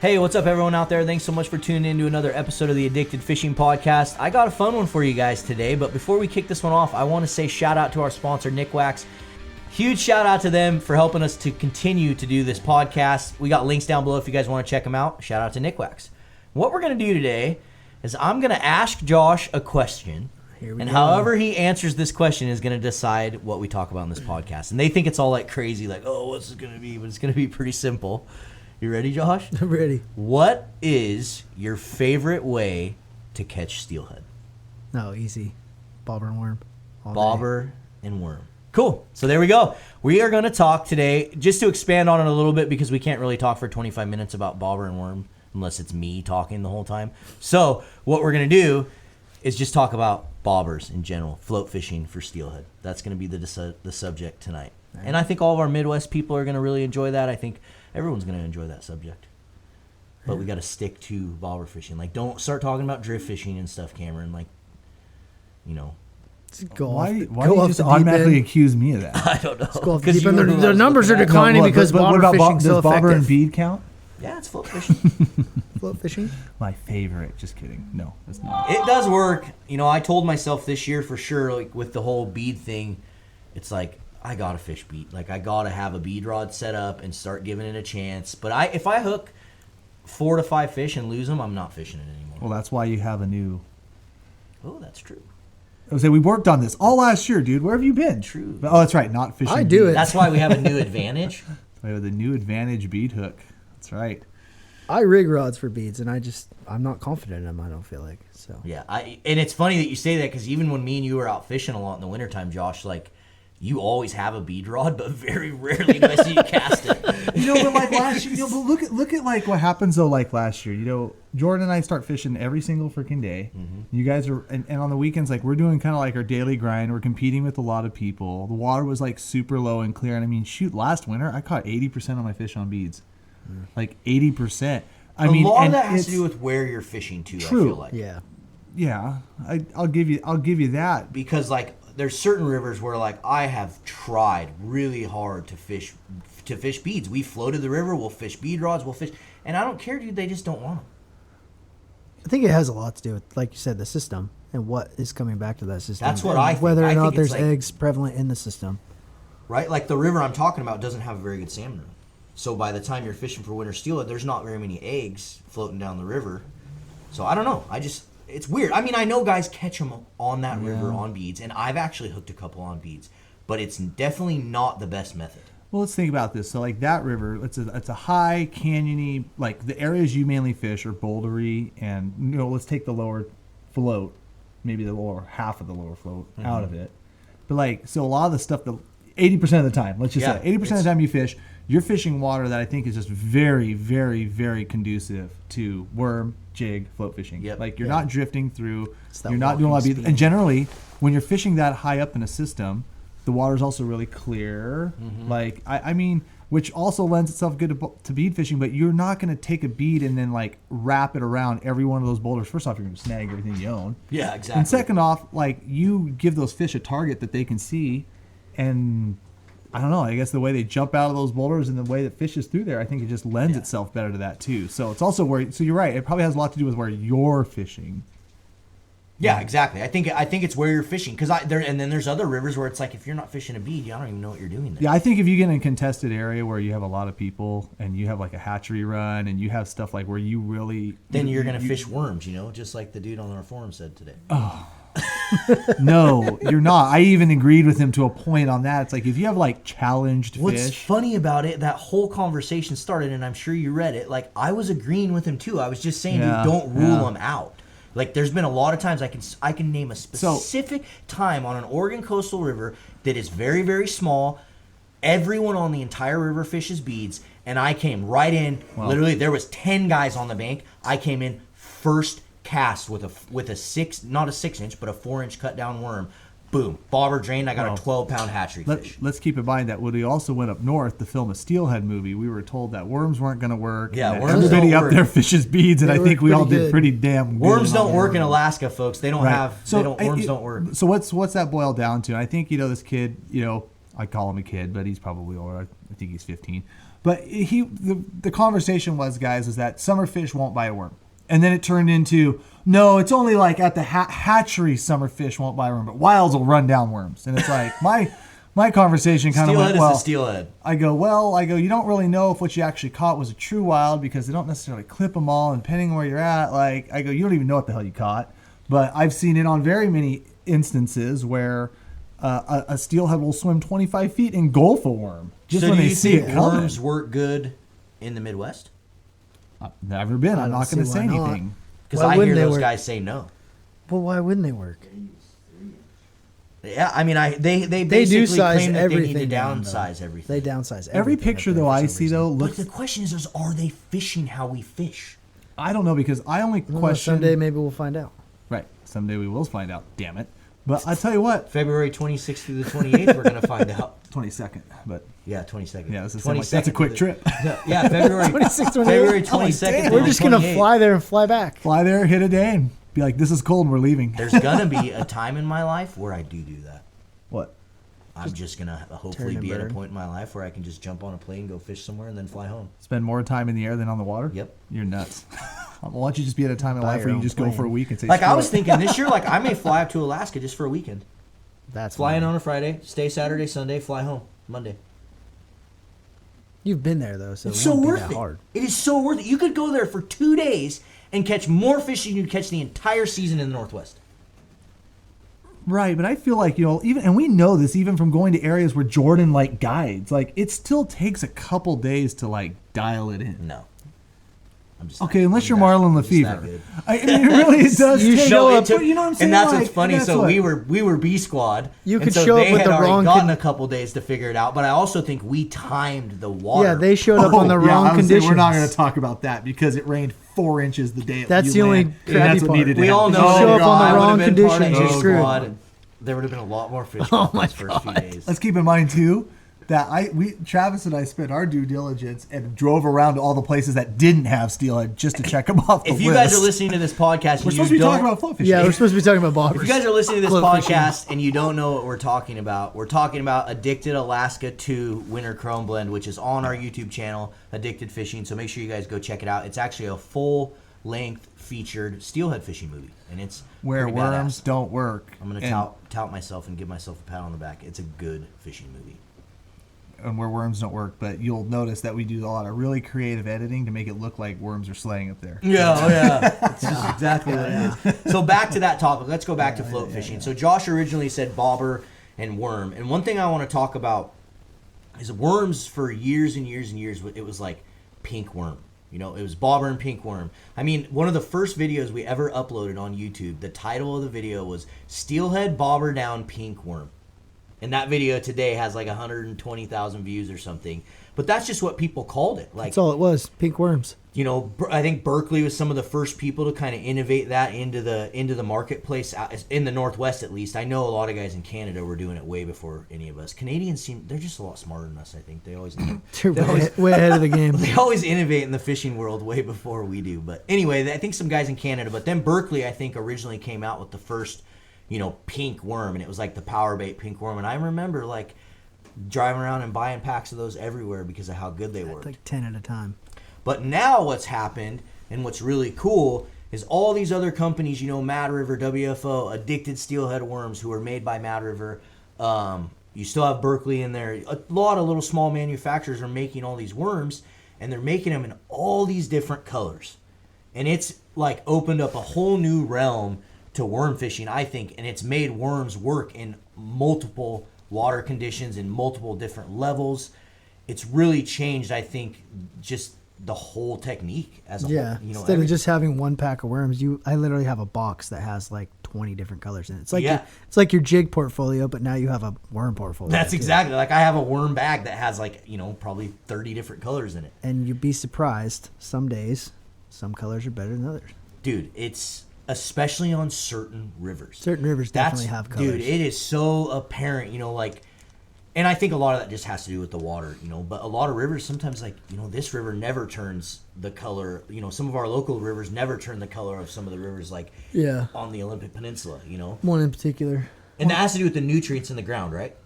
Hey, what's up, everyone out there? Thanks so much for tuning in to another episode of the Addicted Fishing Podcast. I got a fun one for you guys today, but before we kick this one off, I want to say shout out to our sponsor, Nick Wax. Huge shout out to them for helping us to continue to do this podcast. We got links down below if you guys want to check them out. Shout out to Nick Wax. What we're going to do today is I'm going to ask Josh a question, and however he answers this question is going to decide what we talk about in this podcast. And they think it's all like crazy, like, oh, what's it going to be? But it's going to be pretty simple. You ready, Josh? I'm ready. What is your favorite way to catch steelhead? No, easy. Bobber and worm. Bobber and worm. Cool. So there we go. We are going to talk today, just to expand on it a little bit, because we can't really talk for 25 minutes about bobber and worm unless it's me talking the whole time. So what we're going to do is just talk about bobbers in general, float fishing for steelhead. That's going to be the subject tonight. Right. And I think all of our Midwest people are going to really enjoy that. I think everyone's going to enjoy that subject. But we got to stick to bobber fishing. Like, don't start talking about drift fishing and stuff, Cameron. Like, you know. Why do you just automatically accuse me of that? I don't know. Because the numbers are declining because bobber fishing is so effective. Does bobber and bead count? Yeah, it's float fishing. Float fishing? My favorite. Just kidding. No, it's not. It does work. You know, I told myself this year for sure, like with the whole bead thing, it's like, I gotta fish bead. Like, I gotta have a bead rod set up and start giving it a chance. But if I hook 4 to 5 fish and lose them, I'm not fishing it anymore. Well, that's why you have a new. Oh, that's true. I was saying we worked on this all last year, dude. Where have you been? True. Oh, that's right. Not fishing. I do bead. it. That's why we have a new advantage. We have the new advantage bead hook. That's right. I rig rods for beads, and I'm not confident in them, I don't feel like. So Yeah, and it's funny that you say that, because even when me and you were out fishing a lot in the wintertime, Josh, like, you always have a bead rod, but very rarely do I see you cast it. You know, but like last year, but look at like what happens though. Like last year, you know, Jordan and I start fishing every single freaking day. Mm-hmm. You guys are, and on the weekends, like we're doing kind of like our daily grind. We're competing with a lot of people. The water was like super low and clear, and I mean, shoot, last winter I caught 80% of my fish on beads, like 80%. A lot of that has to do with where you're fishing too. True. I feel like. Yeah. I'll give you that, because like, there's certain rivers where, like, I have tried really hard to fish beads. We floated the river, we'll fish bead rods, we'll fish, and I don't care, dude. They just don't want them. I think it has a lot to do with, like you said, the system and what is coming back to that system. That's what I think. Whether or I not think there's like, eggs prevalent in the system. Right? Like the river I'm talking about doesn't have a very good salmon run. So by the time you're fishing for winter steelhead, there's not very many eggs floating down the river. So I don't know. It's weird. I mean, I know guys catch them on that river on beads, and I've actually hooked a couple on beads, but it's definitely not the best method. Well, let's think about this. So, like that river, it's a high canyony. Like the areas you mainly fish are bouldery, and you know, let's take the lower float, maybe the lower half of the lower float out of it. But like, so a lot of the stuff, 80% of the time, let's just say 80% of the time you fish, you're fishing water that I think is just very, very, very conducive to worm, jig, float fishing. Yep. Like you're not drifting through, you're not doing a lot of bead. And generally, when you're fishing that high up in a system, the water's also really clear. Mm-hmm. Like I mean, which also lends itself good to bead fishing. But you're not going to take a bead and then like wrap it around every one of those boulders. First off, you're going to snag everything you own. Yeah, exactly. And second off, like you give those fish a target that they can see, and I don't know, I guess the way they jump out of those boulders and the way that fishes through there, I think it just lends itself better to that too. So it's also so you're right, it probably has a lot to do with where you're fishing. Yeah, exactly. I think it's where you're fishing, and then there's other rivers where it's like, if you're not fishing a bead, you don't even know what you're doing there. Yeah, I think if you get in a contested area where you have a lot of people and you have like a hatchery run and you have stuff like where you really... Then you're going to fish worms, you know, just like the dude on our forum said today. Oh. No, you're not. I even agreed with him to a point on that. It's like if you have like challenged fish. What's funny about it, that whole conversation started, and I'm sure you read it, like I was agreeing with him too. I was just saying, dude, don't rule them out. Like there's been a lot of times I can name a specific time on an Oregon coastal river that is very, very small. Everyone on the entire river fishes beads, and I came right in. Wow. Literally, there was 10 guys on the bank. I came in first cast with a 6, not a 6-inch, but a 4-inch cut down worm. Boom, bobber drained. I got a 12-pound hatchery fish. Let's keep in mind that when we also went up north to film a Steelhead movie, we were told that worms weren't going to work. Yeah, worms everybody up there fishes beads, and I think we all did pretty damn good. Worms don't work in Alaska, folks. They don't have. Worms don't work. So what's that boil down to? And I think this kid, I call him a kid, but he's probably older. I think he's 15. But the conversation was, guys, is that summer fish won't buy a worm. And then it turned into, no, it's only like at the hatchery summer fish won't buy a worm, but wilds will run down worms. And it's like, my conversation kind of went, well, steelhead. I go, you don't really know if what you actually caught was a true wild because they don't necessarily clip them all, and depending on where you're at, like, I go, you don't even know what the hell you caught. But I've seen it on very many instances where a steelhead will swim 25 feet and engulf a worm just when they see it coming. Worms work good in the Midwest? I've never been. I'm not going to say anything. Because I hear those guys say no. Well, why wouldn't they work? Yeah, I mean, they basically claim that they need to down, downsize everything. They downsize every picture though I see though looks. But the question is, are they fishing how we fish? I don't know because I only question. Someday maybe we'll find out. Right. Someday we will find out. Damn it. But I'll tell you what. February 26th through the 28th, we're going to find out. 22nd, but yeah, 22nd. Yeah, that's a quick trip. Yeah, February 26th, February 22nd. We're just going to fly there and fly back. Fly there, hit a day, and be like, "This is cold, and we're leaving." There's going to be a time in my life where I do that. What? I'm just going to hopefully be at a point in my life where I can just jump on a plane, go fish somewhere, and then fly home. Spend more time in the air than on the water? Yep. You're nuts. Why don't you just be at a time in life where you just go for a week and say, like, I was thinking this year, like, I may fly up to Alaska just for a weekend. That's fly in on a Friday, stay Saturday, Sunday, fly home Monday. You've been there, though, so it's so worth it. Hard. It is so worth it. You could go there for 2 days and catch more fish than you catch the entire season in the Northwest. Right, but I feel like, even, and we know this even from going to areas where Jordan guides, it still takes a couple days to dial it in. No. Okay, unless you're Marlin Lefevre. I mean, it really does. You show up, but you know what I'm saying? And that's what's funny. So we were B squad. You could show up with the wrong. They had gotten a couple days to figure it out, but I also think we timed the water. Yeah, they showed up on the wrong conditions. We're not going to talk about that because it rained 4 inches the day. That's the only crappy part. We all know. Show up on the wrong conditions. You're screwed. There would have been a lot more fish on those first few days. Let's keep in mind too that Travis and I spent our due diligence and drove around to all the places that didn't have steelhead just to check them off the list. If you guys are listening to this podcast, we're supposed to be talking about float fishing. Yeah, we're supposed to be talking about bobbers. If you guys are listening to this podcast and you don't know what we're talking about Addicted Alaska 2 Winter Chrome Blend, which is on our YouTube channel, Addicted Fishing. So make sure you guys go check it out. It's actually a full-length featured steelhead fishing movie, and it's where worms don't work. I'm going to tout myself and give myself a pat on the back. It's a good fishing movie. And where worms don't work, but you'll notice that we do a lot of really creative editing to make it look like worms are slaying up there. Yeah, That's just exactly what it is. So back to that topic. Let's go back to float fishing. So Josh originally said bobber and worm. And one thing I want to talk about is worms for years and years and years. It was like pink worm. It was bobber and pink worm. I mean, one of the first videos we ever uploaded on YouTube, the title of the video was Steelhead Bobber Down Pink Worm. And that video today has 120,000 views or something. But that's just what people called it. That's all it was, pink worms. I think Berkeley was some of the first people to kind of innovate that into the marketplace, in the Northwest at least. I know a lot of guys in Canada were doing it way before any of us. Canadians they're just a lot smarter than us, I think. They always they're way ahead of the game. They always innovate in the fishing world way before we do. But anyway, I think some guys in Canada. But then Berkeley, I think, originally came out with the first pink worm, and it was like the power bait pink worm. And I remember driving around and buying packs of those everywhere because of how good they were. 10 at a time. But now what's happened and what's really cool is all these other companies, Mad River, WFO, Addicted Steelhead Worms, who are made by Mad River. You still have Berkeley in there. A lot of little small manufacturers are making all these worms, and they're making them in all these different colors. And it's opened up a whole new realm to worm fishing, I think, and it's made worms work in multiple water conditions in multiple different levels. It's really changed, I think, just the whole technique as a whole. Instead of just having one pack of worms, I literally have a box that has 20 different colors in it. It's it's like your jig portfolio, but now you have a worm portfolio. That's exactly I have a worm bag that has probably 30 different colors in it. And you'd be surprised. Some days, some colors are better than others. Dude, it's especially on certain rivers. Certain rivers definitely have colors. Dude, it is so apparent, and I think a lot of that just has to do with the water, but a lot of rivers sometimes this river never turns the color, some of our local rivers never turn the color of some of the rivers on the Olympic Peninsula, One in particular. And that has to do with the nutrients in the ground, right?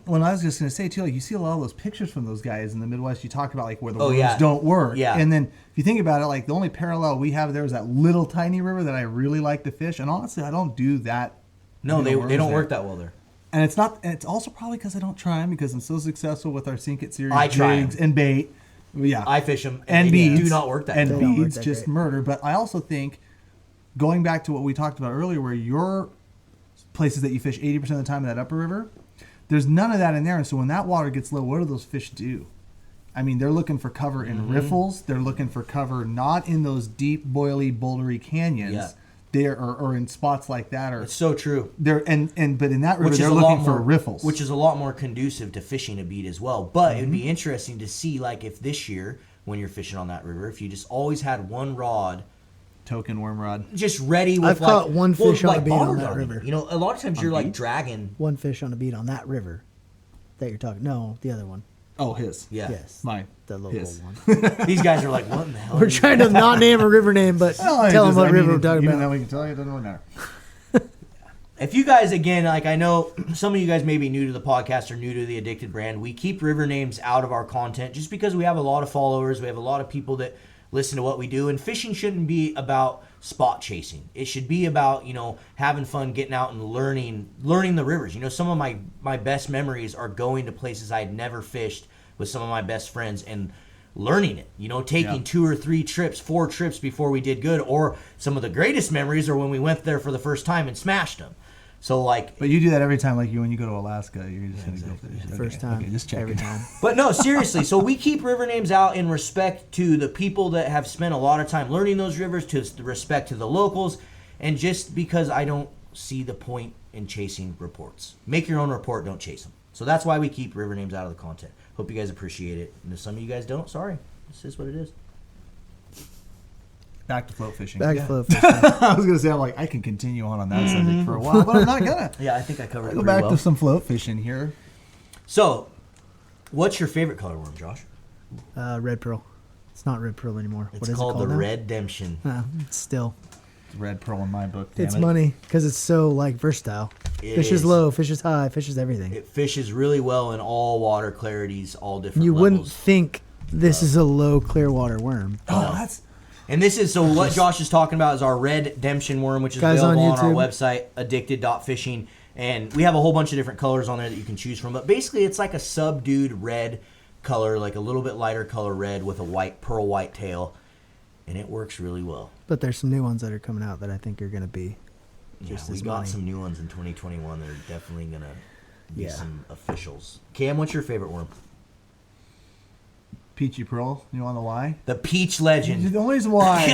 Well, I was just going to say too, like you see a lot of those pictures from those guys in the Midwest. You talked about like where the worms don't work. Yeah. And then if you think about it, like the only parallel we have there is that little tiny river that I really like to fish. And honestly, I don't do that. No, they don't work that well there. And it's not. And it's also probably because I don't try them because I'm so successful with our Sink It series I try jigs and bait. Yeah, I fish them and they beads do not work that and well. beads just murder. But I also think going back to what we talked about earlier, where your places that you fish 80% of the time in that upper river, there's none of that in there. And so when that water gets low, what do those fish do? I mean, they're looking for cover in riffles. They're looking for cover not in those deep, boily, bouldery canyons. Yeah. There or in spots like that. Or It's so true. but in that river they're looking for riffles, which is a lot more conducive to fishing a bead as well. But it'd be interesting to see, like, if this year when you're fishing on that river, if you just always had one rod, token worm rod, just ready with I've caught one fish on a bead on that bottom river. guarding. You know, a lot of times you're like dragging. One fish on a bead on that river that you're talking. No, the other one. Oh, his. Yeah. Yes. Mine. The local His. one. These guys are like, what in the hell? We're trying to not name a river name, but tell them what river we're talking Even about. though we can tell you, it doesn't really matter. If you guys, again, like I know some of you guys may be new to the podcast or new to the Addicted brand, we keep river names out of our content just because we have a lot of followers. We have a lot of people that listen to what we do. And fishing shouldn't be about spot chasing. It should be about, you know, having fun, getting out and learning the rivers. You know, some of my best memories are going to places I had never fished with some of my best friends and learning it, you know, taking 2 or 3 trips, 4 trips before we did good. Or some of the greatest memories are when we went there for the first time and smashed them. So, like, but you do that every time, like when you go to Alaska, you're just gonna go fish. Okay, First time, okay, just check every it. time. but no, seriously. So we keep river names out in respect to the people that have spent a lot of time learning those rivers, to the respect to the locals, and just because I don't see the point in chasing reports. Make your own report, don't chase them. So that's why we keep river names out of the content. Hope you guys appreciate it. And if some of you guys don't, sorry. This is what it is. Back to float fishing. Back Yeah. float fishing. I was gonna say, I'm like, I can continue on that subject for a while, but I'm not gonna. Yeah, I think I covered it Go pretty back well. to some float fishing here. So, what's your favorite color worm, Josh? Red pearl. It's not red pearl anymore. It's What is called it called the now? Redemption. It's still. It's red pearl in my book. Damn It's it. money because it's so like versatile. It Fishes is. low, fishes high, fishes everything. It fishes really well in all water clarities, all different You levels. wouldn't think this is a low clear water worm. Oh, that's. And this is, so what Josh is talking about is our Redemption worm, which is Guys on available on our YouTube. website, addicted.fishing. And we have a whole bunch of different colors on there that you can choose from. But basically, it's like a subdued red color, like a little bit lighter color red with a white, pearl white tail. And it works really well. But there's some new ones that are coming out that I think are going to be Yeah, just we as got money. some new ones in 2021 that are definitely going to be Yeah. some officials. Cam, what's your favorite worm? Peachy pearl. You want to know why? The Peach Legend. The only reason why.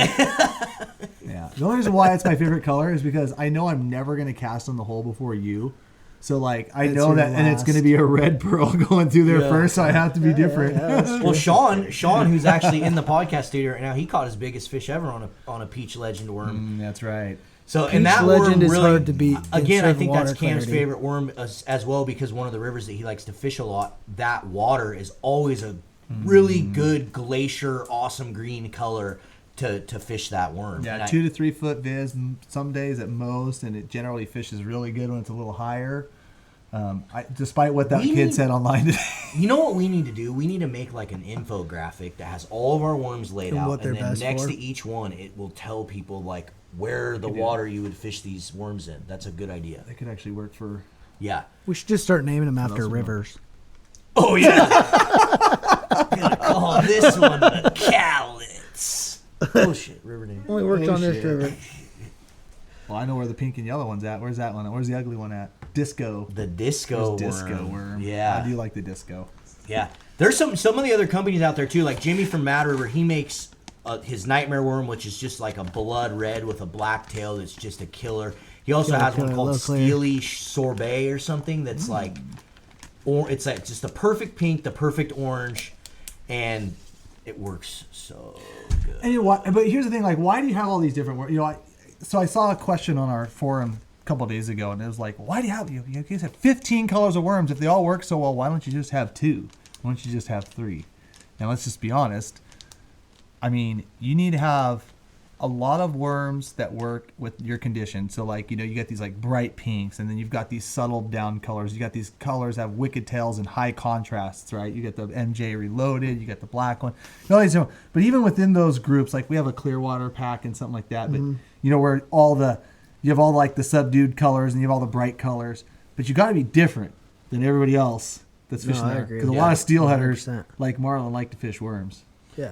Yeah. The only reason why it's my favorite color is because I know I'm never gonna cast on the hole before you. So like I It's know your that, and it's last. gonna be a red pearl going through there Yeah. first, so I have to be different. Well, Sean, who's actually in the podcast studio right now, he caught his biggest fish ever on a Peach Legend worm. That's right. So, Peach and that Legend worm is really, hard to beat in again, I certain think that's water Cam's clarity. favorite worm as well, because one of the rivers that he likes to fish a lot, that water is always a really good glacier, awesome green color to fish that worm. Yeah, And 2 to 3 foot viz, some days at most, and it generally fishes really good when it's a little higher. Despite what that kid said online today. You know what we need to do? We need to make like an infographic that has all of our worms laid And out, what they're and then best next for. to each one, it will tell people like where the water you would fish these worms in. That's a good idea. That could actually work for. Yeah. We should just start naming them after else we know? rivers. Oh yeah. Gonna call this one the Cowlitz. Oh shit, river name. Only worked Oh, on this shit. river. Well, I know where the pink and yellow one's at. Where's that one? Where's the ugly one at? Disco. The disco There's worm. disco worm. Yeah. I do like the disco. Yeah. There's some of the other companies out there too, like Jimmy from Mad River. He makes his nightmare worm, which is just like a blood red with a black tail. That's just a killer. He also Killer, has one killer, called low clear. Steely Sorbet or something. That's like, or it's like just the perfect pink, the perfect orange, and it works so good. And you know what? But here's the thing: like, why do you have all these different worms? You know, so I saw a question on our forum a couple of days ago, and it was like, why do you have you guys have 15 colors of worms? If they all work so well, why don't you just have 2? Why don't you just have 3? Now let's just be honest. I mean, you need to have a lot of worms that work with your condition. So like, you know, you got these like bright pinks, and then you've got these subtle down colors. You got these colors that have wicked tails and high contrasts, right? You get the MJ Reloaded, you got the black one. But even within those groups, like we have a Clearwater pack and something like that, but you know, where you have all like the subdued colors and you have all the bright colors, but you got to be different than everybody else that's fishing there. Because a lot of steelheaders 100%. like Marlin like to fish worms.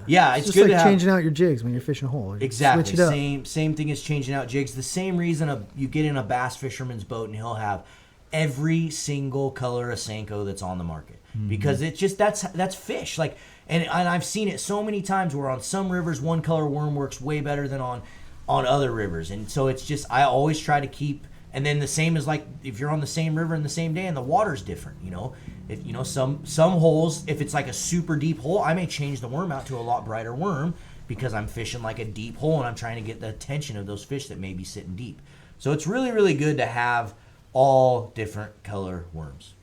Yeah, it's just good like to have, changing out your jigs when you're fishing a hole. exactly. Switch it up. Same thing as changing out jigs. The same reason you get in a bass fisherman's boat and he'll have every single color of Senko that's on the market, because it's just that's fish. Like, and I've seen it so many times where on some rivers one color worm works way better than on other rivers, and so it's just I always try to keep. And then the same is like if you're on the same river in the same day and the water's different, you know. If you know some holes, if it's like a super deep hole, I may change the worm out to a lot brighter worm because I'm fishing like a deep hole and I'm trying to get the attention of those fish that may be sitting deep. So it's really, really good to have all different color worms.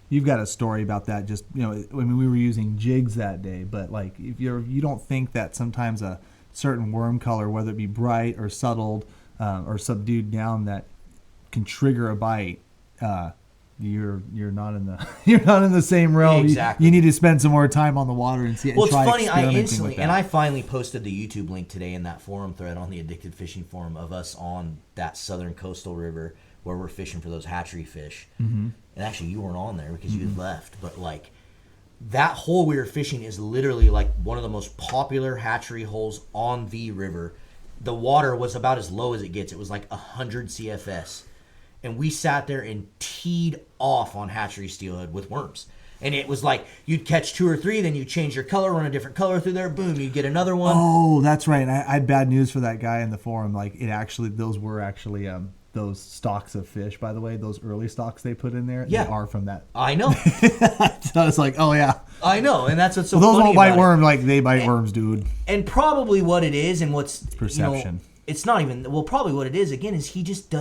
You've got a story about that. Just, you know, I mean, we were using jigs that day, but like if you don't think that sometimes a certain worm color, whether it be bright or subtled or subdued down, that can trigger a bite. You're not in the same realm. Exactly. You need to spend some more time on the water and see. Well, and it's try funny. experimenting I finally posted the YouTube link today in that forum thread on the Addicted Fishing forum of us on that southern coastal river where we're fishing for those hatchery fish. Mm-hmm. And actually, you weren't on there because you had left. But like that hole we were fishing is literally like one of the most popular hatchery holes on the river. The water was about as low as it gets. It was like 100 CFS. And we sat there and teed off on hatchery steelhead with worms. And it was like you'd catch 2 or 3, then you'd change your color, run a different color through there, boom, you'd get another one. Oh, that's right. I had bad news for that guy in the forum. Like those were actually those stocks of fish, by the way, those early stocks they put in there. Yeah. They are from that. I know. So it's like, oh yeah. I know, and that's what's so Well, those funny won't bite about it. worms like they bite worms, dude. And probably what it is, and what's Perception. You know, it's not even. Well, probably what it is again is he just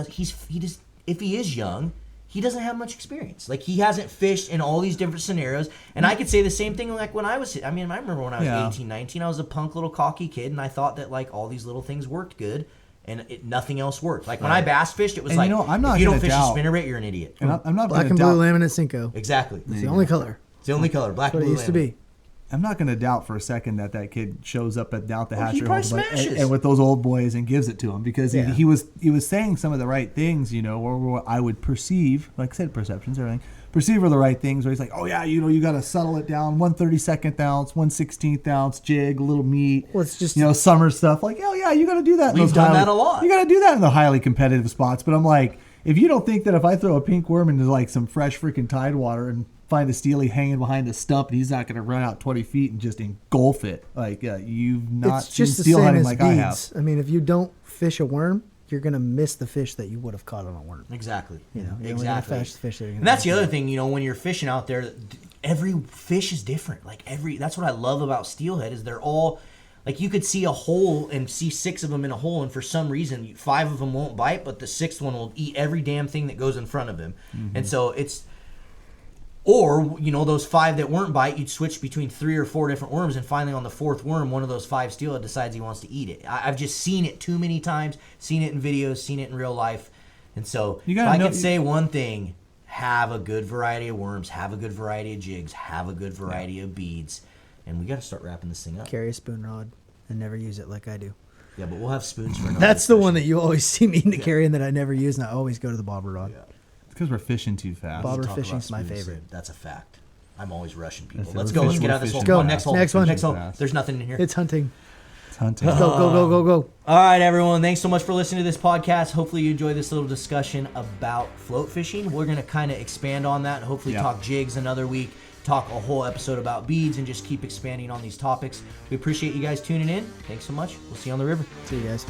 if he is young, he doesn't have much experience. Like he hasn't fished in all these different scenarios. And I could say the same thing like when I was. I mean, I remember when I was 18, 19, I was a punk little cocky kid, and I thought that like all these little things worked good. And nothing else worked. Like when I bass fished, it was And like, you know, I'm not if you don't gonna fish a doubt- spinnerbait, you're an idiot. And I'm not Black gonna and blue doubt. laminate Senko. Exactly. It's the only color. It's the only color, black That's and what it blue. used to be. I'm not going to doubt for a second that kid shows up down at the he hatchery probably hole smashes. and with those old boys and gives it to him because Yeah. he was saying some of the right things, you know, or what I would perceive, like I said, perceptions, everything, perceive are the right things. Where he's like, oh yeah, you know, you got to settle it down, 1/32 ounce, 1/16 ounce jig, a little meat. Well, it's just, you know, summer stuff. Like, oh yeah, you got to do that. We've in those done that a lot. You got to do that in the highly competitive spots. But I'm like, if you don't think that if I throw a pink worm into like some fresh freaking tide water and find a steely hanging behind a stump and he's not going to run out 20 feet and just engulf it, like you've not it's just the seen same steelheading as like beads. I have. I mean, if you don't fish a worm, you're gonna miss the fish that you would have caught on a worm. Exactly. You know, you're only gonna exactly. catch the fish that you're gonna And that's the catch. other thing, you know, when you're fishing out there, every fish is different. Like that's what I love about steelhead is they're all, like you could see a hole and see 6 of them in a hole, and for some reason 5 of them won't bite, but the 6th one will eat every damn thing that goes in front of him. Mm-hmm. And so it's, or, you know, those 5 that weren't bite, you'd switch between 3 or 4 different worms, and finally on the 4th worm, one of those 5 steelhead decides he wants to eat it. I've just seen it too many times, seen it in videos, seen it in real life. And so if I could say one thing, have a good variety of worms, have a good variety of jigs, have a good variety of beads, and we got to start wrapping this thing up. Carry a spoon rod and never use it like I do. Yeah, but we'll have spoons for another That's the discussion. one that you always see me to carry and that I never use, and I always go to the bobber rod. Yeah. It's because we're fishing too fast. Bobber Talk fishing's about my spoons, favorite. That's a fact. I'm always rushing people. That's it. Let's We're go. Let's fishing, get out we're of this hole. fishing. Come on, Go. next hole. Next one. Next hole. Fast. There's nothing in here. It's hunting. It's hunting. Go, go, go. All right, everyone. Thanks so much for listening to this podcast. Hopefully you enjoyed this little discussion about float fishing. We're going to kind of expand on that. Hopefully talk jigs another week, talk a whole episode about beads, and just keep expanding on these topics. We appreciate you guys tuning in. Thanks so much. We'll see you on the river. See you guys.